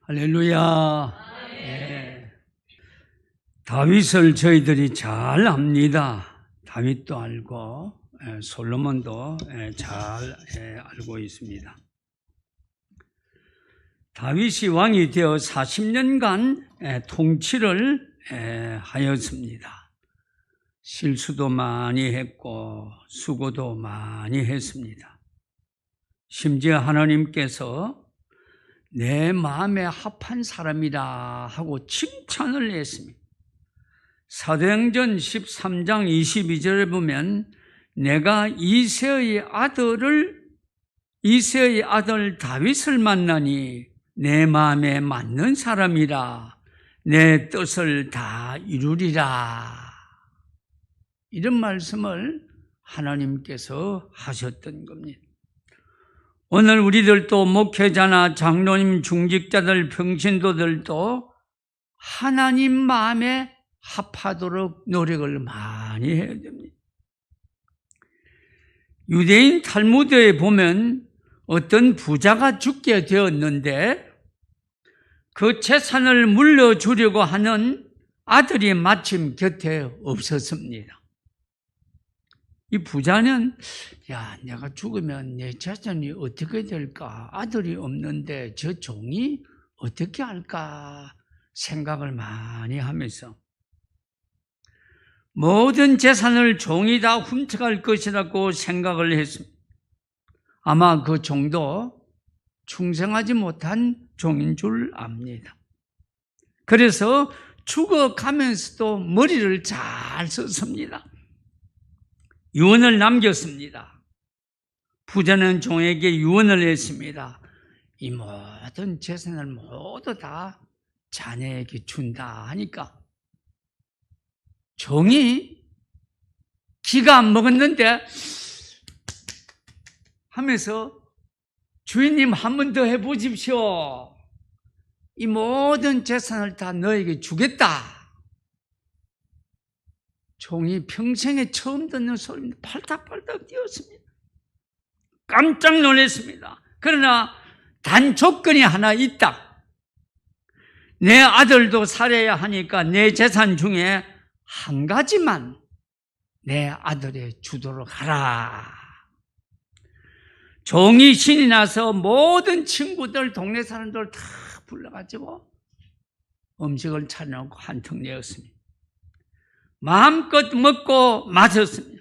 할렐루야. 예. 다윗을 저희들이 잘 압니다. 다윗도 알고 솔로몬도 잘 알고 있습니다. 다윗이 왕이 되어 40년간 통치를 하였습니다. 실수도 많이 했고 수고도 많이 했습니다. 심지어 하나님께서 내 마음에 합한 사람이라 하고 칭찬을 했습니다. 사도행전 13장 22절에 보면 내가 이새의 아들 다윗을 만나니 내 마음에 맞는 사람이라 내 뜻을 다 이루리라. 이런 말씀을 하나님께서 하셨던 겁니다. 오늘 우리들도 목회자나 장로님, 중직자들, 평신도들도 하나님 마음에 합하도록 노력을 많이 해야 됩니다. 유대인 탈무드에 보면 어떤 부자가 죽게 되었는데 그 재산을 물려주려고 하는 아들이 마침 곁에 없었습니다. 이 부자는 내가 죽으면 내 재산이 어떻게 될까? 아들이 없는데 저 종이 어떻게 할까? 생각을 많이 하면서 모든 재산을 종이 다 훔쳐갈 것이라고 생각을 했습니다. 아마 그 종도 충성하지 못한 종인 줄 압니다. 그래서 죽어가면서도 머리를 잘 썼습니다. 유언을 남겼습니다. 부자는 종에게 유언을 했습니다. 이 모든 재산을 모두 다 자네에게 준다 하니까 종이 기가 안 먹었는데 하면서 주인님 한 번 더 해보십시오. 이 모든 재산을 다 너에게 주겠다. 종이 평생에 처음 듣는 소리입니다. 팔딱팔딱 뛰었습니다. 깜짝 놀랐습니다. 그러나 단 조건이 하나 있다. 내 아들도 살아야 하니까 내 재산 중에 한 가지만 내 아들에 주도록 하라. 종이 신이 나서 모든 친구들, 동네 사람들 다 불러가지고 음식을 차려놓고 한턱 내었습니다. 마음껏 먹고 마셨습니다.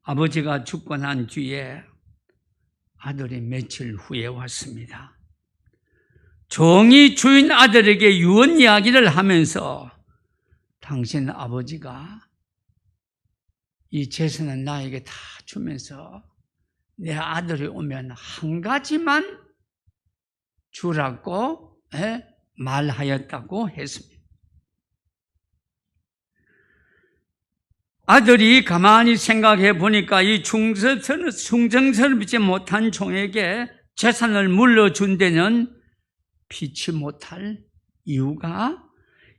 아버지가 죽고 난 뒤에 아들이 며칠 후에 왔습니다. 종이 주인 아들에게 유언 이야기를 하면서 당신 아버지가 이 재산은 나에게 다 주면서 내 아들이 오면 한 가지만 주라고 말하였다고 했습니다. 아들이 가만히 생각해 보니까 이 충성스럽지 못한 종에게 재산을 물려준 데는 피치 못할 이유가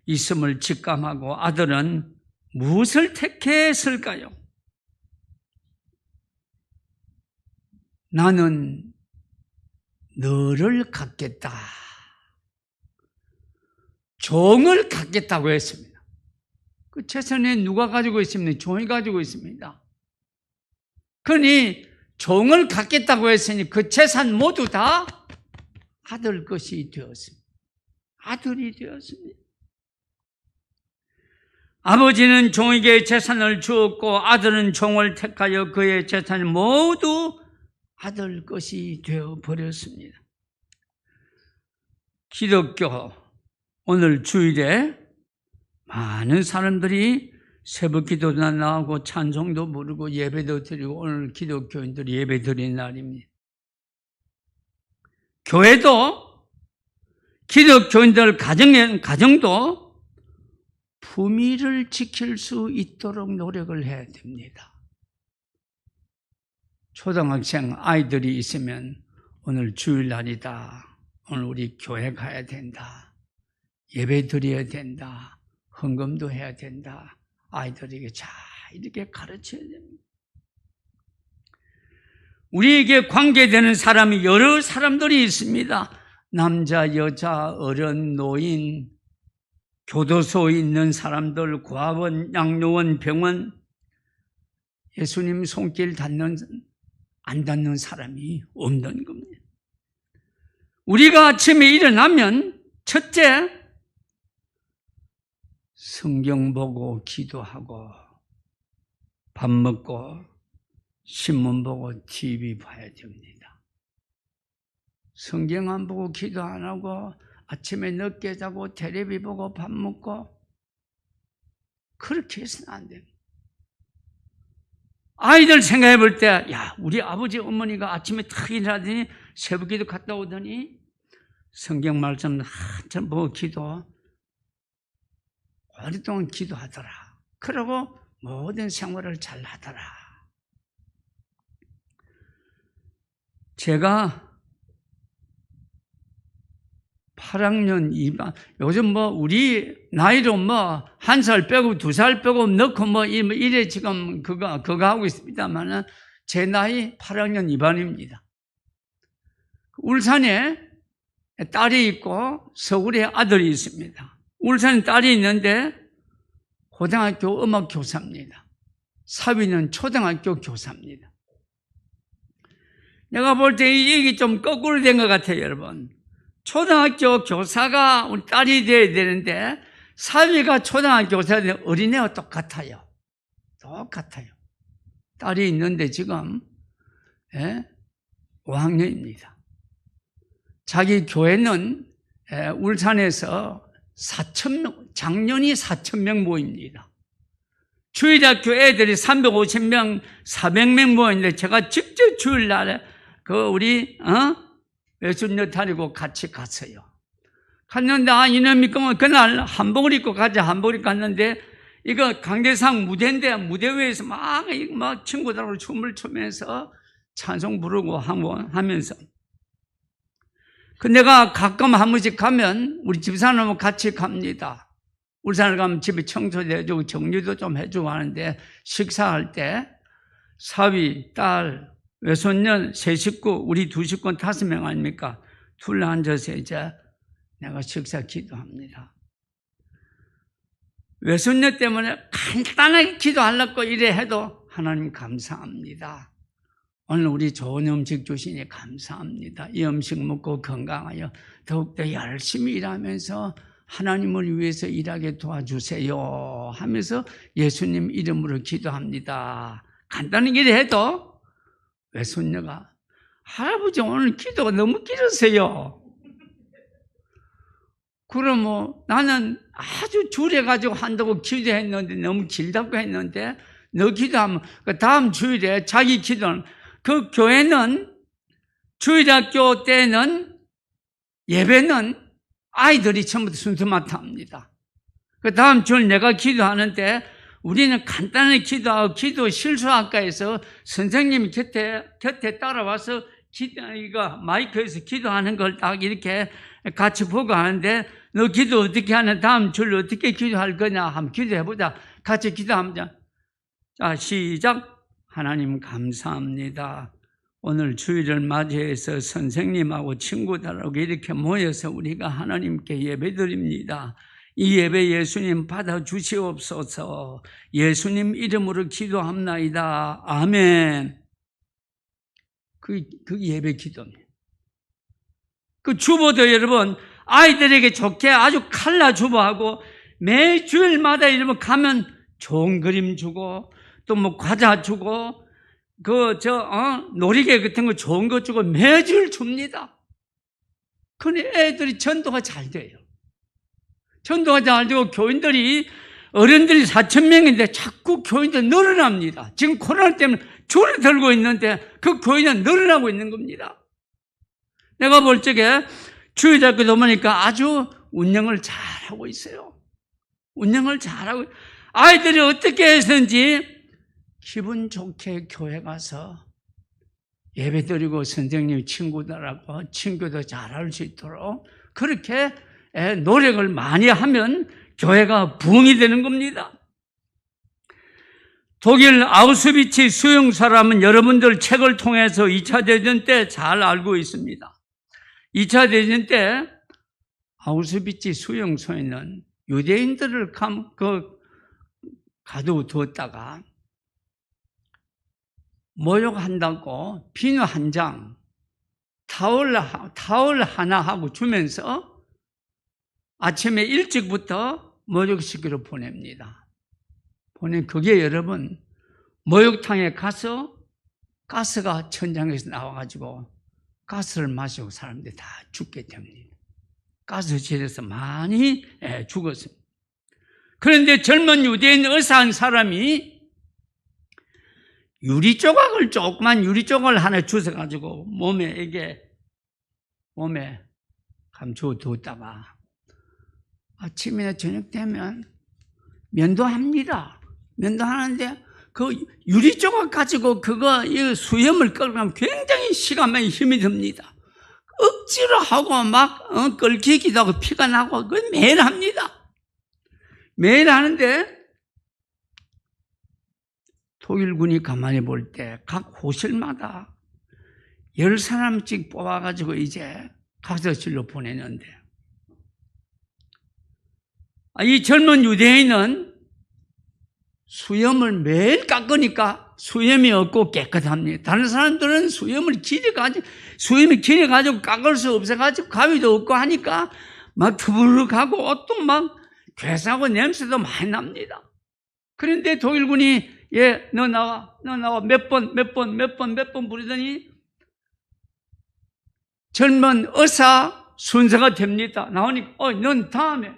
있음을 직감하고 아들은 무엇을 택했을까요? 나는 너를 갖겠다. 종을 갖겠다고 했습니다. 그 재산에 누가 가지고 있습니까? 종이 가지고 있습니다. 그러니 종을 갖겠다고 했으니 그 재산 모두 다 아들 것이 되었습니다. 아들이 되었습니다. 아버지는 종에게 재산을 주었고 아들은 종을 택하여 그의 재산이 모두 아들 것이 되어버렸습니다. 기독교 오늘 주일에 많은 사람들이 새벽 기도도 나오고 찬송도 부르고 예배도 드리고 오늘 기독교인들이 예배 드리는 날입니다. 교회도 기독교인들 가정도 품위를 지킬 수 있도록 노력을 해야 됩니다. 초등학생 아이들이 있으면 오늘 주일날이다. 오늘 우리 교회 가야 된다. 예배 드려야 된다. 헌금도 해야 된다. 아이들에게 잘 이렇게 가르쳐야 됩니다. 우리에게 관계되는 사람이 여러 사람들이 있습니다. 남자, 여자, 어른, 노인, 교도소에 있는 사람들, 고아원, 양로원, 병원, 예수님 손길 안 닿는 사람이 없는 겁니다. 우리가 아침에 일어나면 첫째, 성경 보고 기도하고 밥 먹고 신문 보고 TV 봐야 됩니다. 성경 안 보고 기도 안 하고 아침에 늦게 자고 텔레비 보고 밥 먹고 그렇게 해서는 안 됩니다. 아이들 생각해 볼 때, 야, 우리 아버지 어머니가 아침에 탁 일어나더니 새벽기도 갔다 오더니 성경 말씀 한참 보고 기도 오랫동안 기도하더라. 그러고 모든 생활을 잘 하더라. 제가 8학년 2반, 요즘 우리 나이로 1살 빼고 2살 빼고 넣고 이래 지금 그거 하고 있습니다만은 제 나이 8학년 2반입니다. 울산에 딸이 있고 서울에 아들이 있습니다. 울산에 딸이 있는데 고등학교 음악 교사입니다. 사위는 초등학교 교사입니다. 내가 볼 때 이 얘기 좀 거꾸로 된 것 같아요, 여러분. 초등학교 교사가 우리 딸이 돼야 되는데 사위가 초등학교 교사인데 어린애와 똑같아요. 똑같아요. 딸이 있는데 지금 5학년입니다. 자기 교회는 울산에서 4,000명, 작년이 4,000명 모입니다. 주일학교 애들이 350명, 400명 모였는데 제가 직접 주일날에 우리 외순녀 다니고 같이 갔어요. 갔는데 이놈이 그날 한복을 입고 가자 한복을 입고 갔는데 이거 강대상 무대인데 무대 위에서 막 친구들하고 춤을 추면서 찬송 부르고 하면서 내가 가끔 한 번씩 가면 우리 집사람하고 같이 갑니다. 울산을 가면 집에 청소도 해주고 정리도 좀 해주고 하는데 식사할 때 사위, 딸, 외손녀 세 식구, 우리 두 식구 5명 아닙니까? 둘러 앉아서 이제 내가 식사 기도합니다. 외손녀 때문에 간단하게 기도하려고 이래 해도 하나님 감사합니다. 오늘 우리 좋은 음식 주시니 감사합니다. 이 음식 먹고 건강하여 더욱더 열심히 일하면서 하나님을 위해서 일하게 도와주세요 하면서 예수님 이름으로 기도합니다. 간단하게 해도 외손녀가 할아버지 오늘 기도가 너무 길었어요. 그럼 나는 아주 줄여가지고 한다고 기도했는데 너무 길다고 했는데 너 기도하면 그 다음 주일에 자기 기도는 그 교회는 주일학교 때는 예배는 아이들이 전부 순서 맡아 합니다. 그 다음 주일 내가 기도하는데 우리는 간단하게 기도하고 기도 실수학과에서 선생님이 곁에 따라와서 이거 마이크에서 기도하는 걸 딱 이렇게 같이 보고 하는데 너 기도 어떻게 하냐? 다음 주일 어떻게 기도할 거냐? 한번 기도해보자. 같이 기도합니다. 자, 시작. 하나님 감사합니다. 오늘 주일을 맞이해서 선생님하고 친구들하고 이렇게 모여서 우리가 하나님께 예배드립니다. 이 예배 예수님 받아주시옵소서. 예수님 이름으로 기도합나이다. 아멘. 그 예배 기도입니다. 그 주보도 여러분 아이들에게 좋게 아주 칼라 주보하고 매 주일마다 이러면 가면 좋은 그림 주고 또 과자 주고 놀이개 같은 거 좋은 거 주고 매주일 줍니다. 그런데 애들이 전도가 잘 돼요. 전도가 잘 되고 교인들이 어른들이 4,000명인데 자꾸 교인들 늘어납니다. 지금 코로나 때문에 줄어들고 있는데 그 교인은 늘어나고 있는 겁니다. 내가 볼 적에 주일학교 보니까 아주 운영을 잘하고 있어요. 운영을 잘하고 아이들이 어떻게 해서인지 기분 좋게 교회 가서 예배드리고 선생님 친구들하고 친구도 잘할 수 있도록 그렇게 노력을 많이 하면 교회가 부흥이 되는 겁니다. 독일 아우슈비츠 수용소라면 여러분들 책을 통해서 2차 대전 때 잘 알고 있습니다. 2차 대전 때 아우슈비츠 수용소에는 유대인들을 가둬두었다가 모욕한다고 비누 한 장, 타월 하나 하고 주면서 아침에 일찍부터 목욕시키러 보냅니다. 그게 여러분, 목욕탕에 가서 가스가 천장에서 나와가지고 가스를 마시고 사람들이 다 죽게 됩니다. 가스실에서 많이 죽었습니다. 그런데 젊은 유대인 의사 한 사람이 조그만 유리 조각을 하나 주워가지고 몸에 감추어 두었다가 아침이나 저녁 되면 면도합니다. 면도하는데 그 유리 조각 가지고 이 수염을 끌면 굉장히 시간 많이 힘이 듭니다. 억지로 하고 막 끓기기도 하고 피가 나고 그건 매일 합니다. 매일 하는데 독일군이 가만히 볼 때 각 호실마다 10사람씩 뽑아가지고 이제 가스실로 보내는데 이 젊은 유대인은 수염을 매일 깎으니까 수염이 없고 깨끗합니다. 다른 사람들은 수염이 길어가지고 깎을 수 없어가지고 가위도 없고 하니까 막 투부룩하고 옷도 막 괴사하고 냄새도 많이 납니다. 그런데 독일군이 너 나와 몇 번 부르더니 젊은 의사 순서가 됩니다. 나오니까 넌 다음에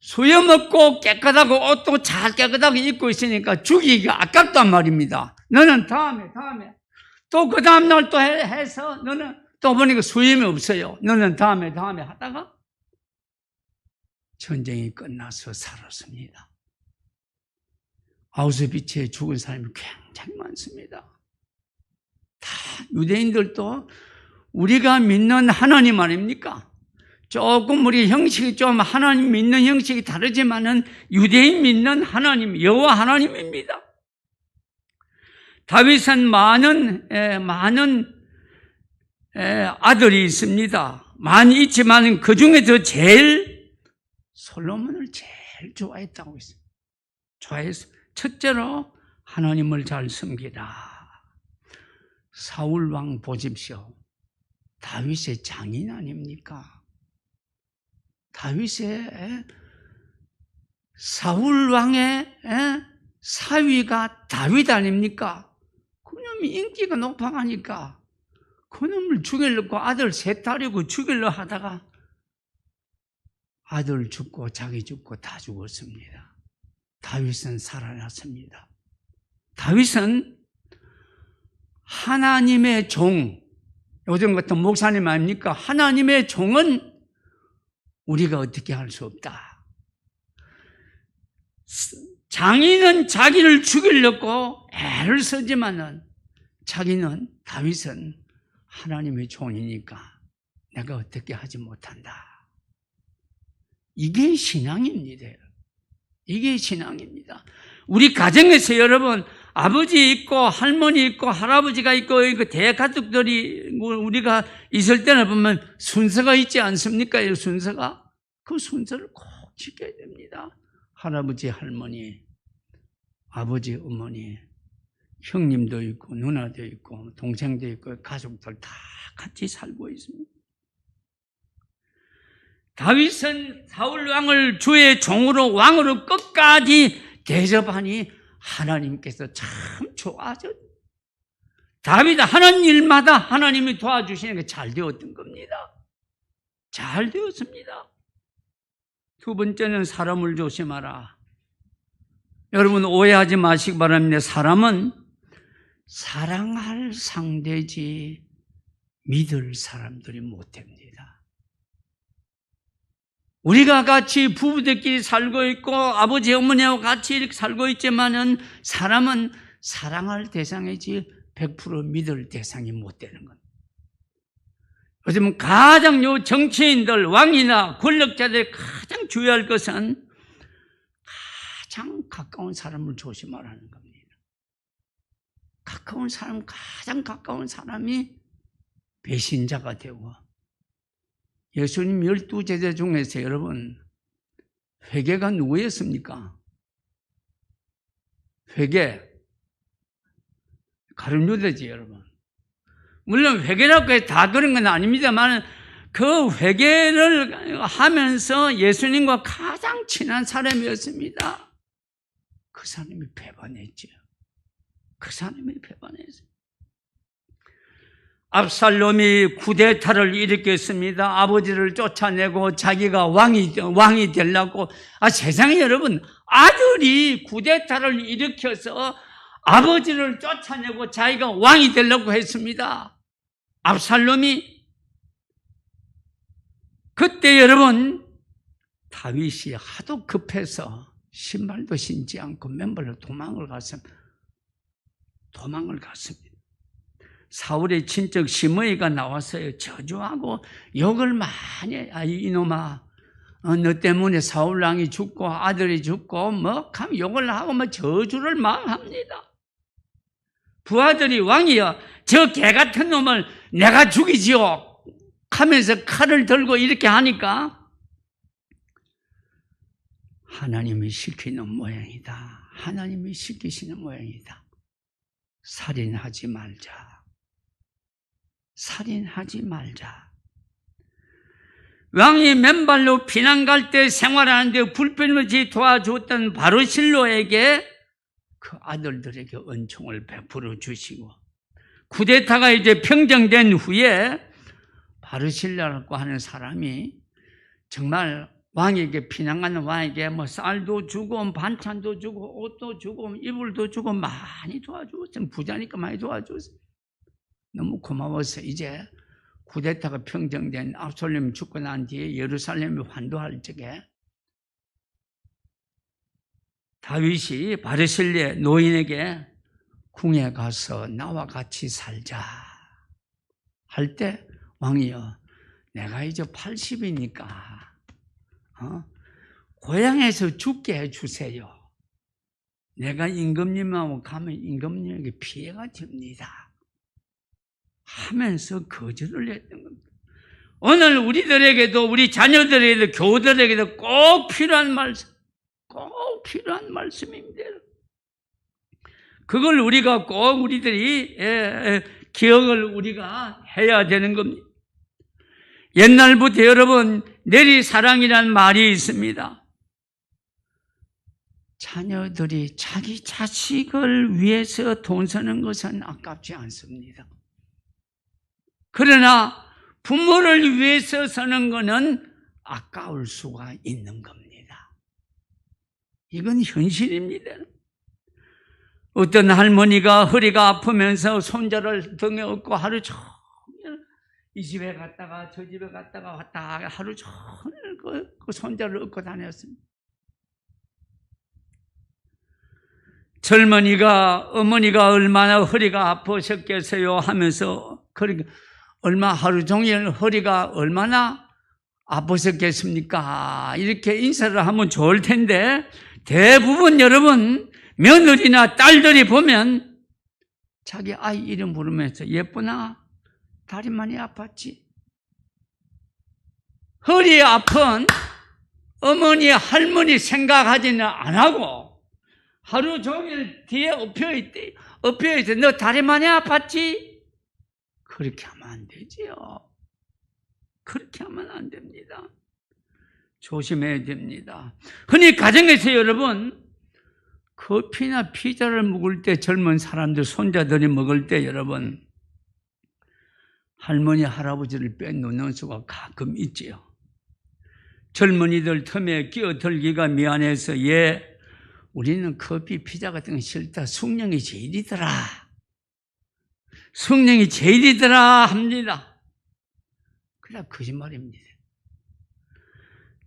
수염 없고 깨끗하고 옷도 잘 깨끗하게 입고 있으니까 죽이기가 아깝단 말입니다. 너는 다음에 또 그 다음날 또 해서 너는 또 보니까 수염이 없어요. 너는 다음에 하다가 전쟁이 끝나서 살았습니다. 아우슈비츠에 죽은 사람이 굉장히 많습니다. 다 유대인들도 우리가 믿는 하나님 아닙니까? 조금 우리 형식이 좀 하나님 믿는 형식이 다르지만은 유대인 믿는 하나님, 여호와 하나님입니다. 다윗은 많은 아들이 있습니다. 많이 있지만 그 중에서 솔로몬을 제일 좋아했다고 했어요. 첫째로 하나님을 잘 섬기라. 사울 왕 보십시오. 다윗의 장인 아닙니까? 사울 왕의 사위가 다윗 아닙니까? 그놈이 인기가 높아가니까 그놈을 죽이려고 아들 셋 다리고 죽이려 하다가 아들 죽고 자기 죽고 다 죽었습니다. 다윗은 살아났습니다. 다윗은 하나님의 종, 요즘 같은 목사님 아닙니까? 하나님의 종은 우리가 어떻게 할 수 없다. 장인은 자기를 죽이려고 애를 쓰지만은 다윗은 하나님의 종이니까 내가 어떻게 하지 못한다. 이게 신앙입니다. 이게 신앙입니다. 우리 가정에서 여러분 아버지 있고 할머니 있고 할아버지가 있고 대가족들이 우리가 있을 때는 보면 순서가 있지 않습니까? 이 순서가 그 순서를 꼭 지켜야 됩니다. 할아버지 할머니, 아버지 어머니, 형님도 있고 누나도 있고 동생도 있고 가족들 다 같이 살고 있습니다. 다윗은 사울 왕을 주의 종으로 왕으로 끝까지 대접하니 하나님께서 참 좋아하셨어요. 다윗이 하는 일마다 하나님이 도와주시는 게 잘 되었던 겁니다. 잘 되었습니다. 두 번째는 사람을 조심하라. 여러분 오해하지 마시기 바랍니다. 사람은 사랑할 상대지 믿을 사람들이 못 됩니다. 우리가 같이 부부들끼리 살고 있고 아버지 어머니하고 같이 이렇게 살고 있지만은 사람은 사랑할 대상이지 100% 믿을 대상이 못 되는 겁니다. 요즘 가장 정치인들, 왕이나 권력자들이 가장 주의할 것은 가장 가까운 사람을 조심하라는 겁니다. 가장 가까운 사람이 배신자가 되고, 예수님 12제자 중에서 여러분 회개가 누구였습니까? 회개 가룟 유다지 여러분. 물론 회개라고 해서 다 그런 건 아닙니다만 그 회개를 하면서 예수님과 가장 친한 사람이었습니다. 그 사람이 배반했죠. 그 사람이 배반했어요. 압살롬이 쿠데타를 일으켰습니다. 아버지를 쫓아내고 자기가 왕이 되려고. 세상에 여러분, 아들이 쿠데타를 일으켜서 아버지를 쫓아내고 자기가 왕이 되려고 했습니다. 압살롬이. 그때 여러분, 다윗이 하도 급해서 신발도 신지 않고 맨발로 도망을 갔습니다. 사울의 친척 시므이가 나왔어요. 저주하고 욕을 많이 해요. 이놈아, 너 때문에 사울왕이 죽고 아들이 죽고 하면 욕을 하고 저주를 막 합니다. 부하들이 왕이여, 저 개 같은 놈을 내가 죽이지요 하면서 칼을 들고 이렇게 하니까 하나님이 시키는 모양이다. 하나님이 시키시는 모양이다. 살인하지 말자. 살인하지 말자. 왕이 맨발로 피난 갈 때 생활하는데 불편없이 도와줬던 바르실로에게 그 아들들에게 은총을 베풀어 주시고, 쿠데타가 이제 평정된 후에 바르실로라고 하는 사람이 정말 왕에게, 피난가는 왕에게 쌀도 주고 반찬도 주고 옷도 주고 이불도 주고 많이 도와줬어요. 부자니까 많이 도와줬어요. 너무 고마워서 이제 쿠데타가 평정된 압살롬이 죽고 난 뒤에 예루살렘이 환도할 적에 다윗이 바르실레 노인에게 궁에 가서 나와 같이 살자 할 때 왕이여, 내가 이제 80이니까 고향에서 죽게 해주세요. 내가 임금님하고 가면 임금님에게 피해가 됩니다 하면서 거절을 했던 겁니다. 오늘 우리들에게도, 우리 자녀들에게도, 교우들에게도 꼭 필요한 말씀입니다. 그걸 우리가 꼭 우리들이 기억을 우리가 해야 되는 겁니다. 옛날부터 여러분, 내리사랑이라는 말이 있습니다. 자녀들이 자기 자식을 위해서 돈 쓰는 것은 아깝지 않습니다. 그러나 부모를 위해서 쓰는 것은 아까울 수가 있는 겁니다. 이건 현실입니다. 어떤 할머니가 허리가 아프면서 손자를 등에 업고 하루 종일 이 집에 갔다가 저 집에 갔다가 왔다 하루 종일 그 손자를 업고 다녔습니다. 젊은이가, 어머니가 얼마나 허리가 아프셨겠어요 하면서, 그러니까 얼마 하루 종일 허리가 얼마나 아프셨겠습니까? 이렇게 인사를 하면 좋을 텐데, 대부분 여러분 며느리나 딸들이 보면 자기 아이 이름 부르면서 예쁘나? 다리 많이 아팠지? 허리 아픈 어머니, 할머니 생각하지는 안 하고 하루 종일 뒤에 엎혀있대. 너 다리 많이 아팠지? 그렇게 하면 안 되지요. 그렇게 하면 안 됩니다. 조심해야 됩니다. 흔히 가정에서 여러분, 커피나 피자를 먹을 때 젊은 사람들, 손자들이 먹을 때 여러분, 할머니, 할아버지를 빼놓는 수가 가끔 있지요. 젊은이들 틈에 끼어들기가 미안해서 우리는 커피, 피자 같은 거 싫다. 숭늉이 제일이더라. 숭늉이 제일이더라 합니다. 그냥 거짓말입니다.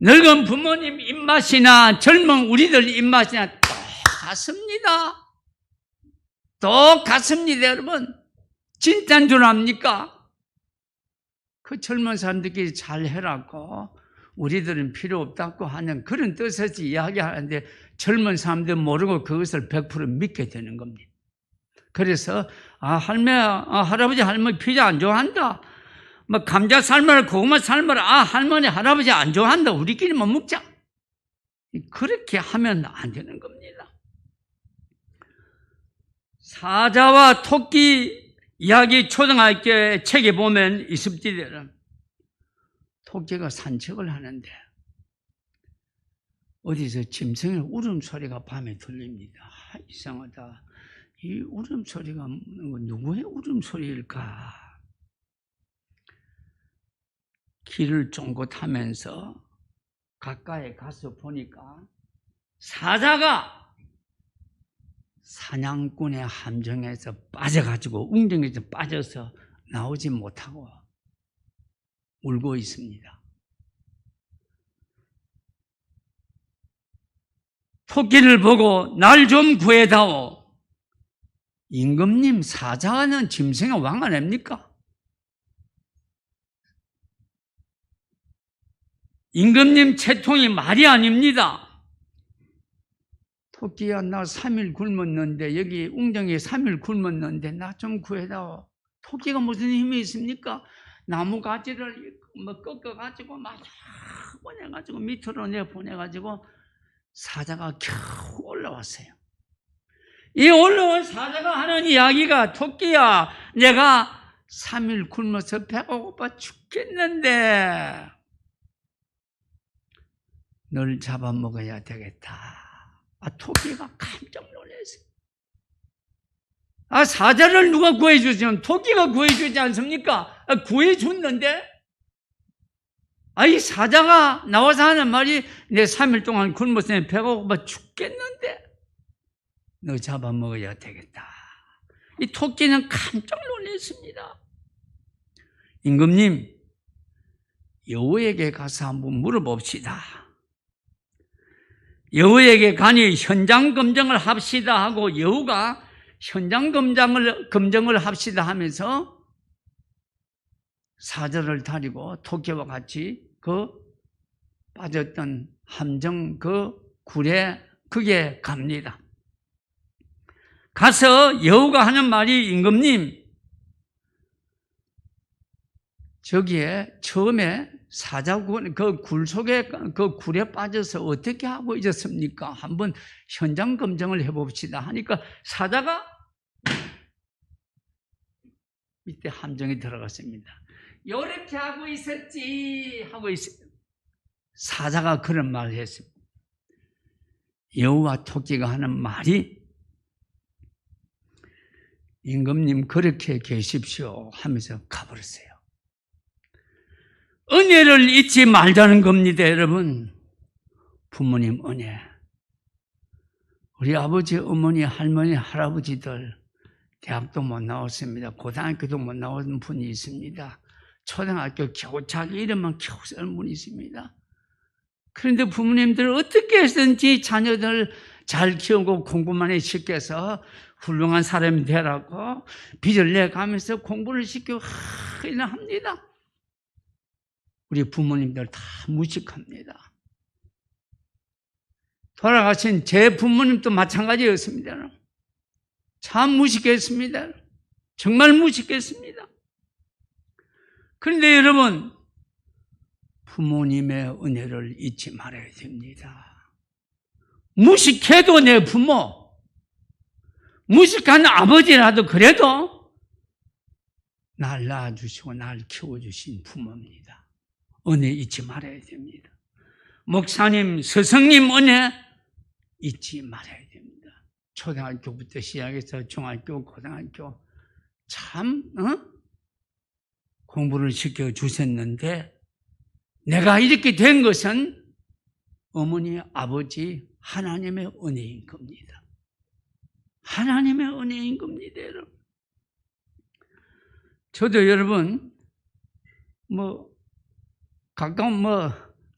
늙은 부모님 입맛이나 젊은 우리들 입맛이나 똑같습니다. 똑같습니다, 여러분. 진짜인 줄 압니까? 그 젊은 사람들끼리 잘 해라고 우리들은 필요 없다고 하는 그런 뜻에서 이야기하는데 젊은 사람들 모르고 그것을 100% 믿게 되는 겁니다. 그래서 할아버지 할머니 피자 안 좋아한다. 뭐 감자 삶아라, 고구마 삶아라, 아, 할머니, 할아버지 안 좋아한다, 우리끼리만 먹자. 그렇게 하면 안 되는 겁니다. 사자와 토끼 이야기 초등학교 책에 보면 이습지대는 토끼가 산책을 하는데 어디서 짐승의 울음소리가 밤에 들립니다. 아, 이상하다. 이 울음소리가 누구의 울음소리일까? 길을 쫑긋 하면서 가까이 가서 보니까 사자가 사냥꾼의 함정에서 빠져가지고 웅덩이에서 빠져서 나오지 못하고 울고 있습니다. 토끼를 보고 날 좀 구해다오. 임금님, 사자는 짐승의 왕 아닙니까? 임금님 채통이 말이 아닙니다. 토끼야, 나 3일 굶었는데, 여기 웅덩이에 3일 굶었는데 나 좀 구해다오. 토끼가 무슨 힘이 있습니까? 나무 가지를 꺾어가지고 막 보내가지고 밑으로 내보내가지고 사자가 겨우 올라왔어요. 이 올라온 사자가 하는 이야기가 토끼야, 내가 3일 굶어서 배가 고파 죽겠는데 널 잡아먹어야 되겠다. 아, 토끼가 깜짝 놀랐어요. 아, 사자를 누가 구해주시면 토끼가 구해주지 않습니까? 아, 구해줬는데? 아, 이 사자가 나와서 하는 말이 내 3일 동안 굶어서 배가 고파 죽겠는데 너 잡아먹어야 되겠다. 이 토끼는 깜짝 놀랐습니다. 임금님, 여우에게 가서 한번 물어봅시다. 여우에게 가니 현장 검증을 합시다 하고 여우가 현장 검증을 합시다 하면서 사자를 다리고 토끼와 같이 그 빠졌던 함정 그 굴에 그게 갑니다. 가서 여우가 하는 말이 임금님, 저기에 처음에 사자군 그 굴 속에 그 굴에 빠져서 어떻게 하고 있었습니까? 한번 현장 검증을 해봅시다 하니까 사자가 밑에 함정에 들어갔습니다. 이렇게 하고 있었지 하고 있어요. 사자가 그런 말을 했습니다. 여우와 토끼가 하는 말이 임금님 그렇게 계십시오 하면서 가버렸어요. 은혜를 잊지 말자는 겁니다, 여러분. 부모님 은혜. 우리 아버지, 어머니, 할머니, 할아버지들 대학도 못 나왔습니다. 고등학교도 못 나온 분이 있습니다. 초등학교 겨우 자기 이름만 겨우 쓰는 분이 있습니다. 그런데 부모님들 어떻게 해서든지 자녀들 잘 키우고 공부만 시켜서 훌륭한 사람이 되라고 빚을 내가면서 공부를 시키고 합니다. 우리 부모님들 다 무식합니다. 돌아가신 제 부모님도 마찬가지였습니다. 참 무식했습니다. 정말 무식했습니다. 그런데 여러분, 부모님의 은혜를 잊지 말아야 됩니다. 무식해도 내 부모, 무식한 아버지라도 그래도 날 낳아주시고 날 키워주신 부모입니다. 은혜 잊지 말아야 됩니다. 목사님, 스승님 은혜 잊지 말아야 됩니다. 초등학교부터 시작해서 중학교, 고등학교 참 공부를 시켜주셨는데 내가 이렇게 된 것은 어머니, 아버지, 하나님의 은혜인 겁니다. 하나님의 은혜인 겁니다, 여러분. 저도 여러분, 가까운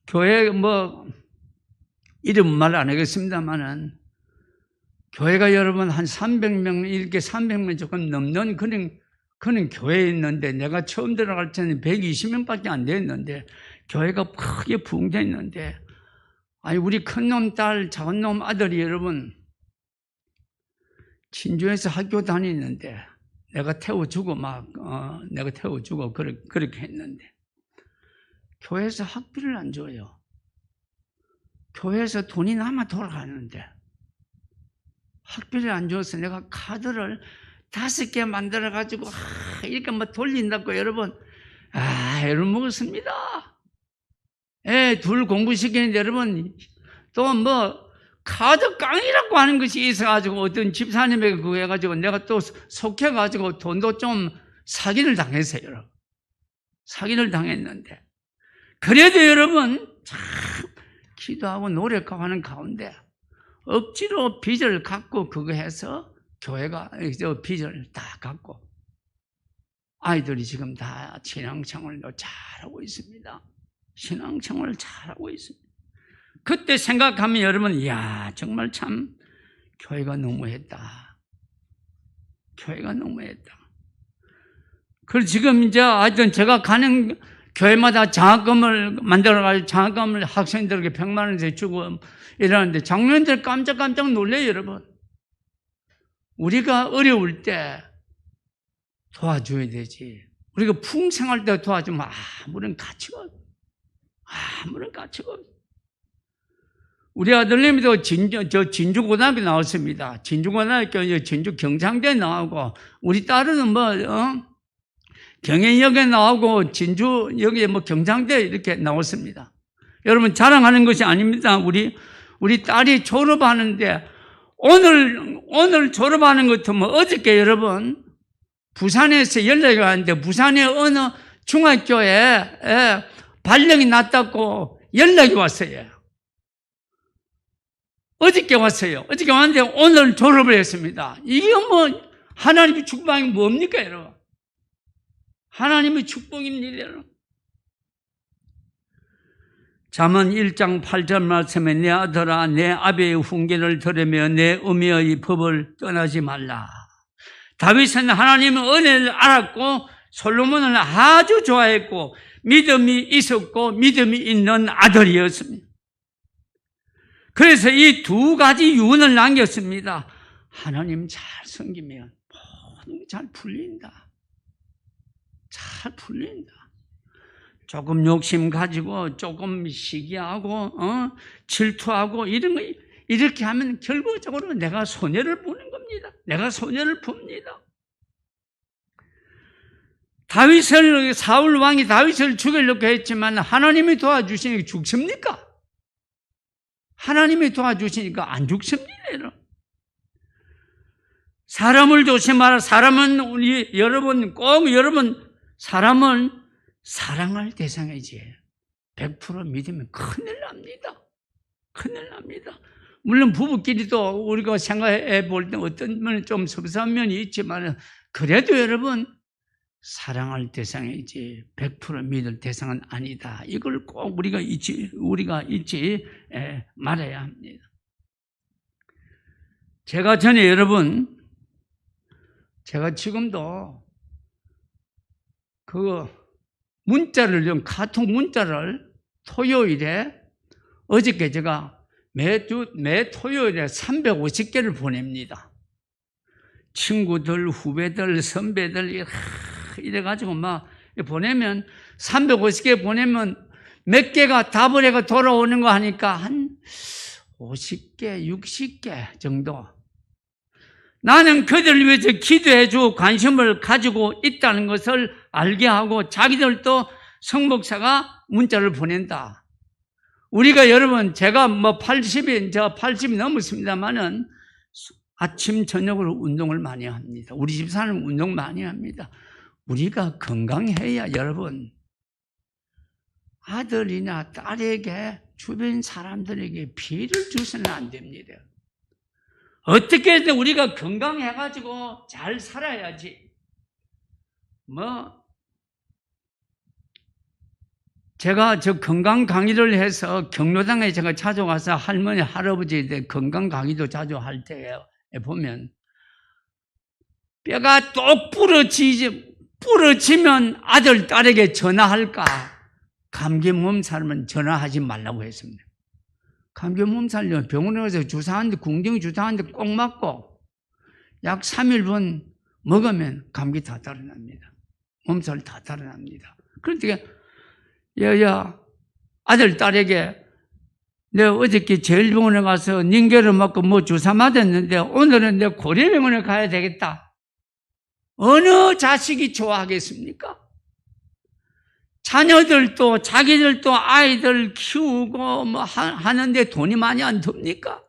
교회 이름 말 안 하겠습니다만은, 교회가 여러분 한 300명, 이렇게 300명 조금 넘는 그런 교회에 있는데, 내가 처음 들어갈 때는 120명밖에 안 됐는데, 교회가 크게 부흥됐는데, 아니, 우리 큰놈 딸, 작은놈 아들이 여러분, 친주에서 학교 다니는데, 내가 태워주고 내가 태워주고 그렇게 했는데 교회에서 학비를 안 줘요. 교회에서 돈이 남아 돌아가는데 학비를 안 줘서 내가 카드를 5개 만들어가지고 이렇게 돌린다고 여러분 애를 먹었습니다. 애 둘 공부시키는데 여러분 또 카드 깡이라고 하는 것이 있어가지고 어떤 집사님에게 그거 해가지고 내가 또 속해가지고 돈도 좀 사기를 당했어요. 사기를 당했는데 그래도 여러분 참 기도하고 노력하고 하는 가운데 억지로 빚을 갚고 그거 해서 교회가 빚을 다 갚고 아이들이 지금 다 신앙생활을 잘하고 있습니다. 신앙생활을 잘하고 있습니다. 그때 생각하면 여러분 이야 정말 참 교회가 너무했다. 교회가 너무했다. 그래서 지금 이제 하여튼 제가 가는 교회마다 장학금을 만들어가지고 장학금을 학생들에게 100만 원씩 주고 이러는데 장로님들 깜짝 놀래요 여러분. 우리가 어려울 때 도와줘야 되지. 우리가 풍성할 때 도와주면 아무런 가치가 없어. 아무런 가치가 없어. 우리 아들님도 진주고등학교 나왔습니다. 진주고등학교 진주 경상대에 나오고 우리 딸은 경연역에 나오고 진주 여기 경상대 이렇게 나왔습니다. 여러분 자랑하는 것이 아닙니다. 우리 딸이 졸업하는데 오늘 졸업하는 것 같으면 어저께 여러분 부산에서 연락이 왔는데 부산의 어느 중학교에 발령이 났다고 연락이 왔어요. 어저께 왔어요. 어저께 왔는데 오늘 졸업을 했습니다. 이게 하나님의 축복이 뭡니까 여러분? 하나님의 축복입니다 여러분. 잠언 1장 8절 말씀에 내 아들아 내 아비의 훈계를 들으며 내 어미의 법을 떠나지 말라. 다윗은 하나님의 은혜를 알았고 솔로몬은 아주 좋아했고 믿음이 있었고 믿음이 있는 아들이었습니다. 그래서 이 2가지 유언을 남겼습니다. 하나님 잘 섬기면 모든 게 잘 풀린다. 잘 풀린다. 조금 욕심 가지고 조금 시기하고 질투하고 이런 거 이렇게 하면 결국적으로 내가 손해를 보는 겁니다. 내가 손해를 봅니다. 사울 왕이 다윗을 죽이려고 했지만 하나님이 도와주시니까 죽습니까? 하나님이 도와주시니까 안 죽습니다. 사람을 조심하라. 사람은 여러분 사람은 사랑할 대상이지 100% 믿으면 큰일 납니다. 큰일 납니다. 물론 부부끼리도 우리가 생각해 볼 때 어떤 면은 좀 섭섭한 면이 있지만 그래도 여러분 사랑할 대상이지 100% 믿을 대상은 아니다. 이걸 꼭 우리가 잊지 말아야 합니다. 제가 전에 여러분 제가 지금도 문자를 카톡 문자를 토요일에 어저께 제가 매 토요일에 350개를 보냅니다. 친구들, 후배들, 선배들 이래가지고 보내면 350개 보내면 몇 개가 답을 해가 돌아오는 거 하니까 한 50개, 60개 정도. 나는 그들을 위해서 기도해주고 관심을 가지고 있다는 것을 알게 하고 자기들도 성목사가 문자를 보낸다. 우리가 여러분 제가 80이 넘었습니다만은 아침 저녁으로 운동을 많이 합니다. 우리 집사는 운동 많이 합니다. 우리가 건강해야 여러분 아들이나 딸에게 주변 사람들에게 피해를 주서는 안 됩니다. 어떻게든 우리가 건강해가지고 잘 살아야지. 제가 건강 강의를 해서 경로당에 제가 자주 가서 할머니, 할아버지한테 건강 강의도 자주 할 때 보면 뼈가 똑 부러지면 아들, 딸에게 전화할까? 감기 몸살면 전화하지 말라고 했습니다. 감기 몸살요 병원에 가서 주사하는데 궁중 주사하는데 꼭 맞고 약 3일분 먹으면 감기 다 달아납니다. 몸살 다 달아납니다. 그러니까 야 아들 딸에게 내가 어저께 제일병원에 가서 닌게를 맞고 뭐 주사 맞았는데 오늘은 내가 고려병원에 가야 되겠다. 어느 자식이 좋아하겠습니까? 자녀들도 자기들도 아이들 키우고 뭐 하는데 돈이 많이 안 듭니까?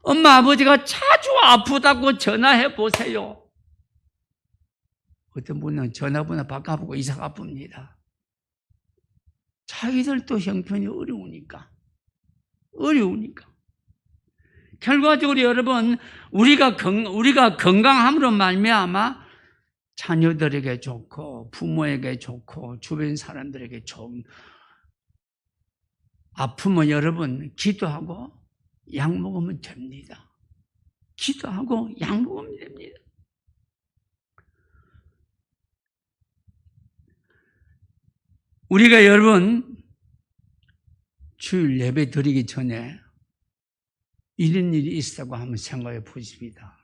엄마 아버지가 자주 아프다고 전화해 보세요. 어떤 분은 전화번호 바꿔보고 이사가 아픕니다. 자기들도 형편이 어려우니까. 결과적으로 여러분, 우리가 건강함으로 말미암아 자녀들에게 좋고 부모에게 좋고 주변 사람들에게 좋은, 아프면 여러분 기도하고 약 먹으면 됩니다. 기도하고 약 먹으면 됩니다. 우리가 여러분 주일 예배 드리기 전에 이런 일이 있었다고 한번 생각해 보십니다.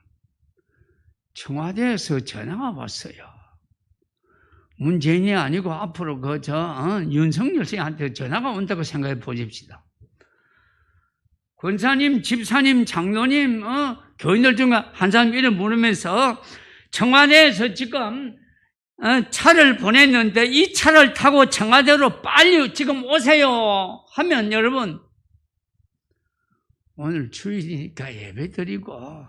청와대에서 전화가 왔어요. 문재인이 아니고 앞으로 윤석열 씨한테 전화가 온다고 생각해 보십시다. 권사님, 집사님, 장로님, 교인들 중에 한 사람 이름 부르면서 청와대에서 지금 차를 보냈는데 이 차를 타고 청와대로 빨리 지금 오세요 하면 여러분, 오늘 주일이니까 예배드리고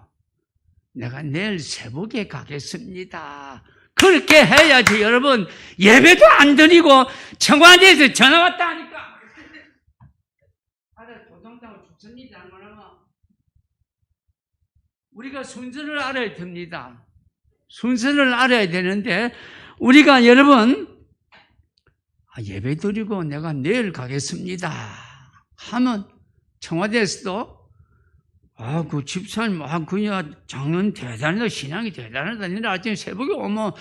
내가 내일 새벽에 가겠습니다. 그렇게 해야지 여러분. 예배도 안 드리고 청와대에서 전화 왔다 하니까 아들 조정당을 죽습니다 하면 우리가 순서를 알아야 됩니다. 순서를 알아야 되는데 우리가 여러분 예배 드리고 내가 내일 가겠습니다 하면 청와대에서도 그 집사님, 그냥 장로님 대단하다, 신앙이 대단하다. 니네 아침에 새벽에 오면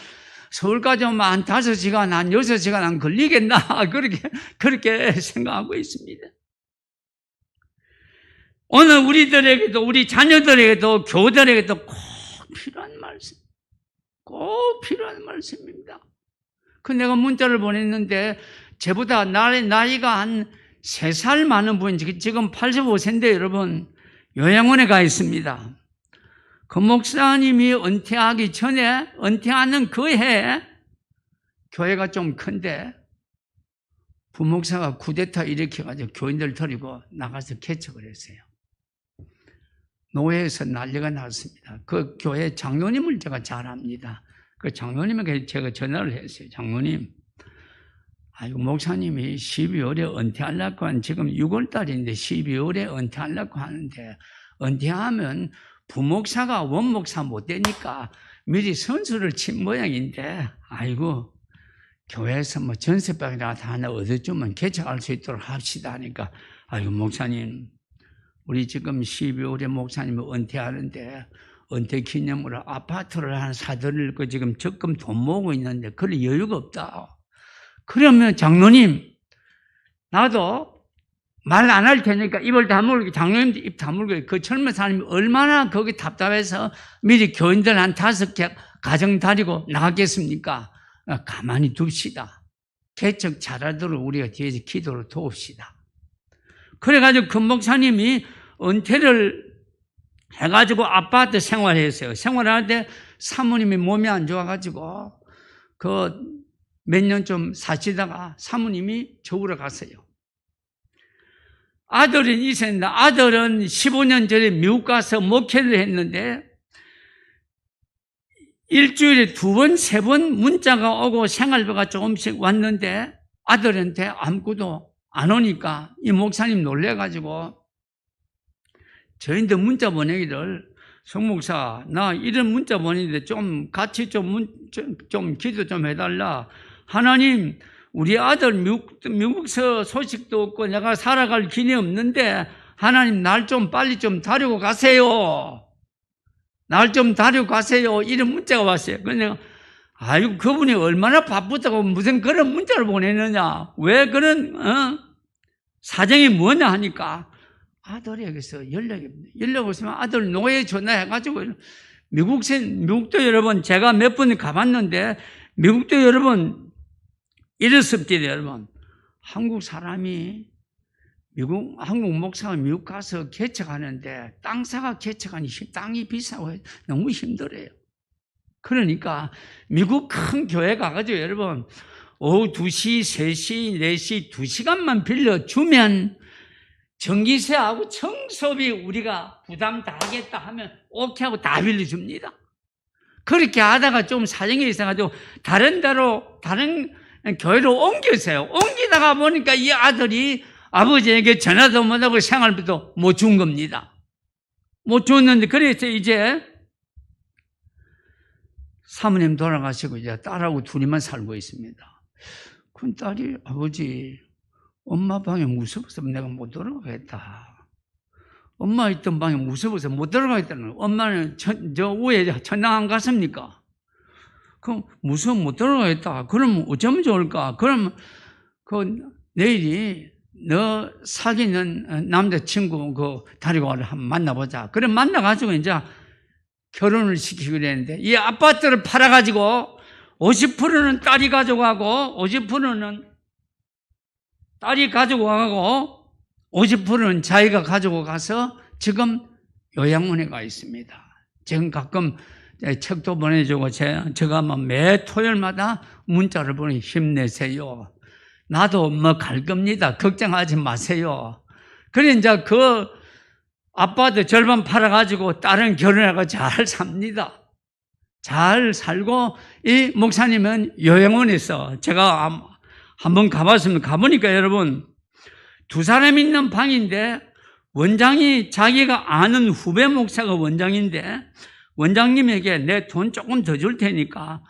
서울까지 오면 한 5시간, 한 6시간 안 걸리겠나. 그렇게 생각하고 있습니다. 오늘 우리들에게도, 우리 자녀들에게도, 교우들에게도 꼭 필요한 말씀. 꼭 필요한 말씀입니다. 내가 문자를 보냈는데, 저보다 나이가 한 3살 많은 분이 지금 85세인데 여러분, 요양원에 가 있습니다. 그 목사님이 은퇴하기 전에, 은퇴하는 그 해에 교회가 좀 큰데 부목사가 쿠데타 일으켜가지고 교인들 데리고 나가서 개척을 했어요. 노예에서 난리가 났습니다. 그 교회 장로님을 제가 잘 압니다. 그 장로님에게 제가 전화를 했어요. 장로님, 목사님이 12월에 은퇴하려고 지금 6월달인데 12월에 은퇴하려고 하는데 은퇴하면 부목사가 원목사 못 되니까 미리 선수를 친 모양인데 교회에서 뭐 전세방이라 하나 얻어주면 개척할 수 있도록 합시다 하니까 목사님, 우리 지금 12월에 목사님이 은퇴하는데 은퇴 기념으로 아파트를 하나 사드릴 거 지금 적금 돈 모으고 있는데 그럴 여유가 없다. 그러면 장로님, 나도 말 안 할 테니까 입을 다물고, 장로님도 입 다물고, 그 젊은 사람이 얼마나 거기 답답해서 미리 교인들 한 5개 가정 다리고 나가겠습니까? 가만히 둡시다. 개척 잘하도록 우리가 뒤에서 기도로 도웁시다. 그래가지고 그 목사님이 은퇴를 해가지고 아파트 생활했어요. 생활하는데 사모님이 몸이 안 좋아가지고 몇 년 좀 사시다가 사모님이 저으러 갔어요. 아들은 있었는데 아들은 15년 전에 미국 가서 목회를 했는데 일주일에 2번, 3번 문자가 오고 생활비가 조금씩 왔는데 아들한테 아무것도 안 오니까 이 목사님 놀래가지고 저희한테 문자 보내기를, 송 목사, 나 이런 문자 보내는데 좀 같이 좀 기도 좀 해달라. 하나님, 우리 아들 미국서 소식도 없고 내가 살아갈 길이 없는데 하나님 날 좀 빨리 좀 데리고 가세요. 날 좀 데리고 가세요. 이런 문자가 왔어요. 그래서 내가 그분이 얼마나 바쁘다고 무슨 그런 문자를 보내느냐, 왜 그런 사정이 뭐냐 하니까 아들에게서 연락이 없으면 아들 노예 전화해가지고 미국도 여러분, 제가 몇 번 가봤는데, 미국도 여러분, 이렇습니다, 여러분. 한국 사람이, 한국 목사가 미국 가서 개척하는데, 땅 사가 개척하니 땅이 비싸고 너무 힘들어요. 그러니까, 미국 큰 교회 가가지고 여러분, 오후 2시, 3시, 4시, 2시간만 빌려주면, 전기세하고 청소비 우리가 부담 다 하겠다 하면 오케이 하고 다 빌려줍니다. 그렇게 하다가 좀 사정이 있어가지고 다른 교회로 옮겼어요. 옮기다가 보니까 이 아들이 아버지에게 전화도 못하고 생활비도 못 준 겁니다. 못 줬는데, 그래서 이제 사모님 돌아가시고 이제 딸하고 둘이만 살고 있습니다. 그 딸이, 아버지, 엄마 방에 무서워서 내가 못 들어가겠다. 엄마 있던 방에 무서워서 못 들어가겠다는 거예요. 엄마는 저 위에 천당 안 갔습니까? 그럼 무서워 못 들어가겠다. 그럼 어쩌면 좋을까? 그럼 내일이 너 사귀는 남자친구 데리고 와서 한번 만나보자. 그래 만나가지고 이제 결혼을 시키기로 했는데, 이 아파트를 팔아가지고 50%는 딸이 가져가고 50%는 딸이 가지고 가고 50%는 자기가 가지고 가서 지금 요양원에 가 있습니다. 지금 가끔 책도 보내주고 제가 매 토요일마다 문자를 보내, 힘내세요. 나도 갈 겁니다. 걱정하지 마세요. 그래 이제 그 아빠도 절반 팔아가지고 딸은 결혼하고 잘 삽니다. 잘 살고, 이 목사님은 요양원에서 제가 한번 가봤습니다. 가보니까 여러분, 두 사람 있는 방인데, 원장이 자기가 아는 후배 목사가 원장인데, 원장님에게 내 돈 조금 더 줄 테니까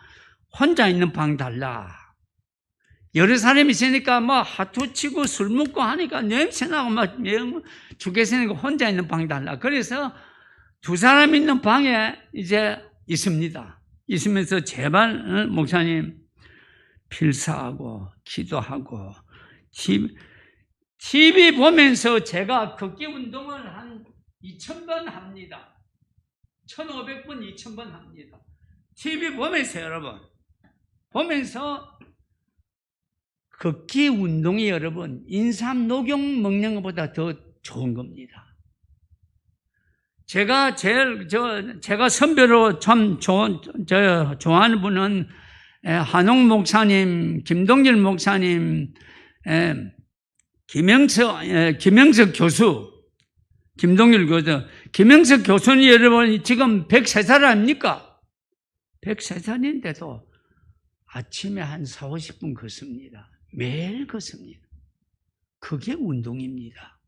혼자 있는 방 달라. 여러 사람이 있으니까 하투 치고 술 먹고 하니까 냄새나고 죽겠으니까 혼자 있는 방 달라. 그래서 두 사람 있는 방에 이제 있습니다. 있으면서 제발 목사님 필사하고 기도하고 TV 보면서 제가 걷기 운동을 한 2,000번 합니다. 1,500번, 2,000번 합니다. TV 보면서 여러분, 보면서 걷기 운동이 여러분 인삼 녹용 먹는 것보다 더 좋은 겁니다. 제가 제가 선배로 참 좋아하는 분은 한옥 목사님, 김동길 목사님, 김영석 교수, 김동길 교수, 김영석 교수는 여러분 지금 103살 아닙니까? 103살인데도 아침에 한 4, 50분 걷습니다. 매일 걷습니다. 그게 운동입니다.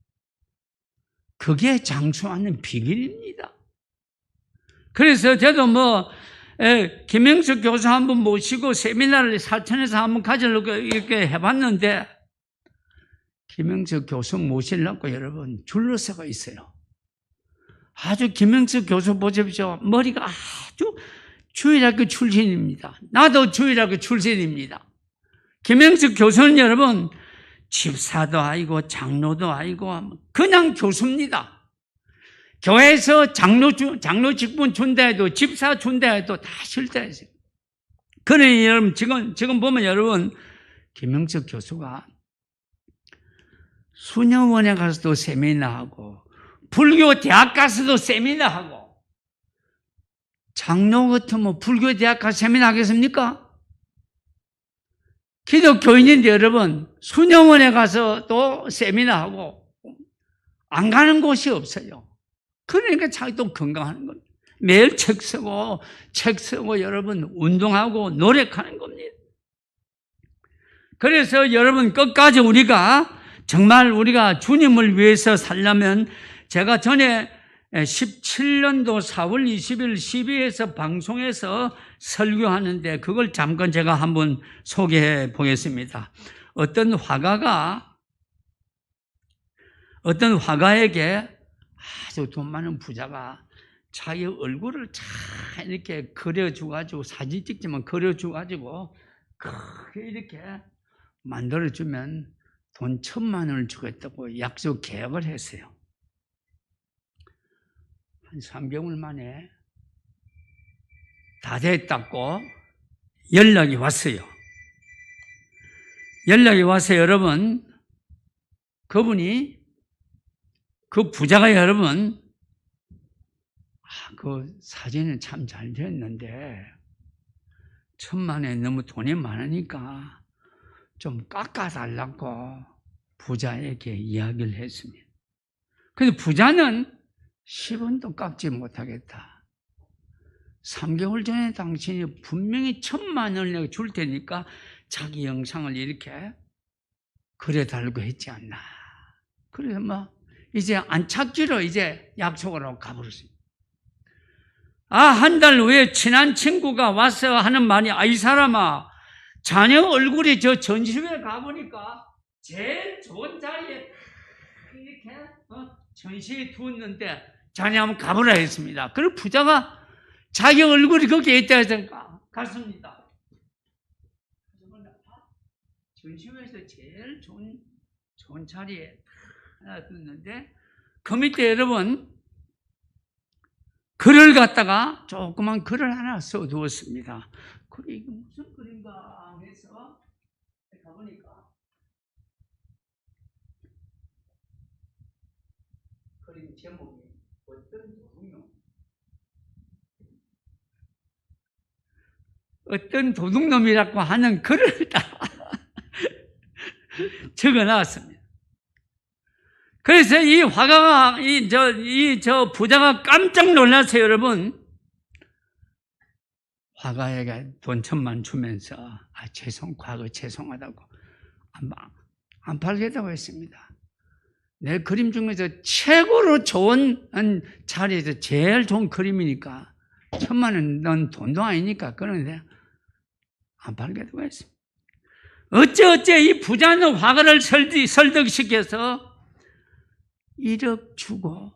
그게 장수하는 비결입니다. 그래서 저도 김영석 교수 한번 모시고 세미나를 사천에서 한번 가지려고 이렇게 해봤는데, 김영석 교수 모시려고 여러분 줄러서가 있어요. 아주 김영석 교수 보십시오. 머리가 아주 주일학교 출신입니다. 나도 주일학교 출신입니다. 김영석 교수는 여러분 집사도 아니고 장로도 아니고 그냥 교수입니다. 교회에서 장로 직분 준다 해도 집사 준다 해도 다 싫다 했어요. 그러니 여러분 지금 보면 여러분 김영석 교수가 수녀원에 가서도 세미나하고 불교 대학 가서도 세미나하고, 장로 같으면 불교 대학 가서 세미나 하겠습니까? 기독교인인데 여러분 수녀원에 가서 또 세미나하고 안 가는 곳이 없어요. 그러니까 자기도 건강하는 겁니다. 매일 책 쓰고 여러분 운동하고 노력하는 겁니다. 그래서 여러분 끝까지 정말 우리가 주님을 위해서 살려면, 제가 전에 17년도 4월 20일 12에서 방송에서 설교하는데 그걸 잠깐 제가 한번 소개해 보겠습니다. 어떤 화가에게 아주 돈 많은 부자가 자기 얼굴을 잘 이렇게 그려줘가지고, 사진 찍지만 그려줘가지고 크게 이렇게 만들어주면 돈 1,000만 원을 주겠다고 약속 계약을 했어요. 한 3개월 만에 다 됐다고 연락이 왔어요. 연락이 와서 여러분, 그 부자가 여러분, 그 사진은 참 잘 됐는데 1,000만 원에 너무 돈이 많으니까 좀 깎아달라고 부자에게 이야기를 했습니다. 근데 부자는 10원도 깎지 못하겠다. 3개월 전에 당신이 분명히 1,000만 원을 내가 줄 테니까 자기 영상을 이렇게 그려 달고 했지 않나. 그래서 이제 안 찾기로 이제 약속을 하고 가버렸습니다. 한 달 후에 친한 친구가 와서 하는 말이, 이 사람아, 자녀 얼굴이 저 전시회에 가보니까 제일 좋은 자리에 이렇게 전시회에 두었는데 자네 한번 가보라 했습니다. 그리고 부자가 자기 얼굴이 거기에 있다 해서 갔습니다. 전시회에서 제일 좋은 자리에 하나 뒀는데 그 밑에 여러분 글을 갖다가 조그만 글을 하나 써두었습니다. 그래, 이게 무슨 글인가 해서 가보니까 그림 제목이 어떤 도둑놈이라고 하는 글을 다 적어 놨습니다. 그래서 이 화가가, 저 부자가 깜짝 놀랐어요, 여러분. 화가에게 돈 1,000만 주면서, 과거 죄송하다고. 안 팔겠다고 했습니다. 내 그림 중에서 최고로 좋은 자리에서 제일 좋은 그림이니까, 1,000만 원 넌 돈도 아니니까, 그런데 안 팔겠다고 했습니다. 어째 이 부자는 화가를 설득시켜서 1억 주고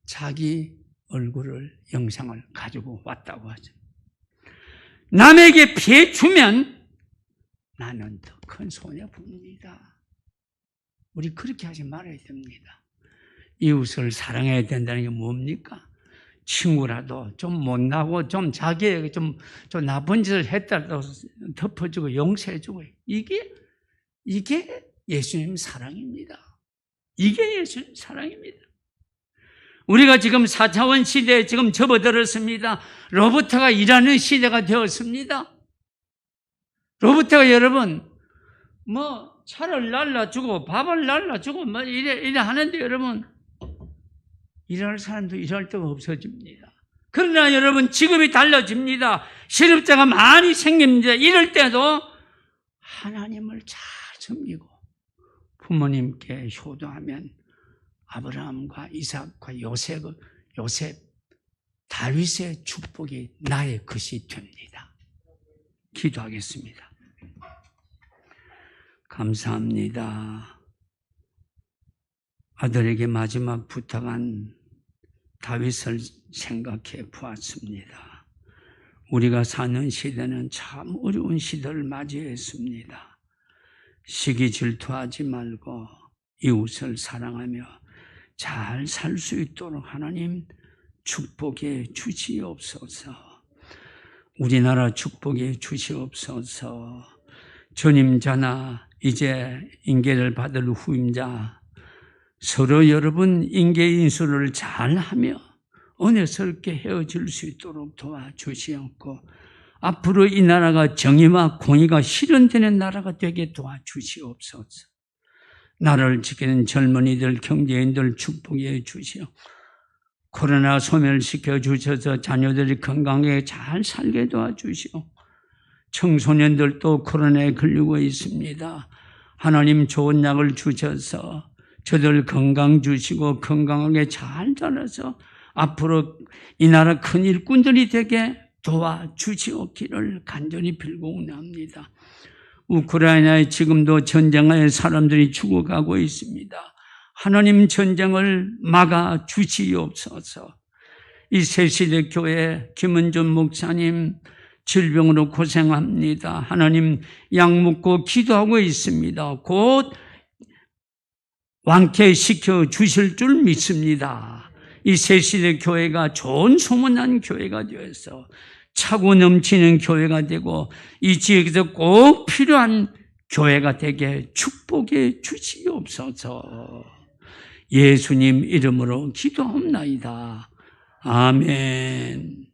자기 얼굴을, 영상을 가지고 왔다고 하죠. 남에게 피해 주면 나는 더 큰 손해 봅니다. 우리 그렇게 하지 말아야 됩니다. 이웃을 사랑해야 된다는 게 뭡니까? 친구라도 좀 못나고 좀 자기에게 좀 나쁜 짓을 했다고 덮어주고 용서해주고, 이게 예수님 사랑입니다. 이게 예수님 사랑입니다. 우리가 지금 4차원 시대에 지금 접어들었습니다. 로봇가 일하는 시대가 되었습니다. 로봇가 여러분, 차를 날라주고 밥을 날라주고 이래 하는데 여러분, 일할 사람도 일할 데가 없어집니다. 그러나 여러분, 직업이 달라집니다. 실업자가 많이 생깁니다. 이럴 때도 하나님을 잘 섬기고 부모님께 효도하면 아브라함과 이삭과 요셉, 다윗의 축복이 나의 것이 됩니다. 기도하겠습니다. 감사합니다. 아들에게 마지막 부탁한 다윗을 생각해 보았습니다. 우리가 사는 시대는 참 어려운 시대를 맞이했습니다. 시기 질투하지 말고 이웃을 사랑하며 잘 살 수 있도록 하나님 축복해 주시옵소서. 우리나라 축복해 주시옵소서. 전임자나 이제 인계를 받을 후임자 서로 여러분 인계 인수를 잘하며 은혜스럽게 헤어질 수 있도록 도와주시옵고, 앞으로 이 나라가 정의와 공의가 실현되는 나라가 되게 도와주시옵소서. 나라를 지키는 젊은이들, 경제인들 축복해 주시오. 코로나 소멸시켜 주셔서 자녀들이 건강하게 잘 살게 도와주시오. 청소년들도 코로나에 걸리고 있습니다. 하나님 좋은 약을 주셔서 저들 건강 주시고 건강하게 잘 자라서 앞으로 이 나라 큰 일꾼들이 되게 도와주시옵기를 간절히 빌고 원합니다. 우크라이나에 지금도 전쟁하에 사람들이 죽어가고 있습니다. 하나님 전쟁을 막아 주시옵소서. 이 새시대 교회 김은준 목사님 질병으로 고생합니다. 하나님 약 먹고 기도하고 있습니다. 곧 완쾌시켜 주실 줄 믿습니다. 이 새시대 교회가 좋은 소문난 교회가 되어서 차고 넘치는 교회가 되고 이 지역에서 꼭 필요한 교회가 되게 축복해 주시옵소서. 예수님 이름으로 기도합나이다. 아멘.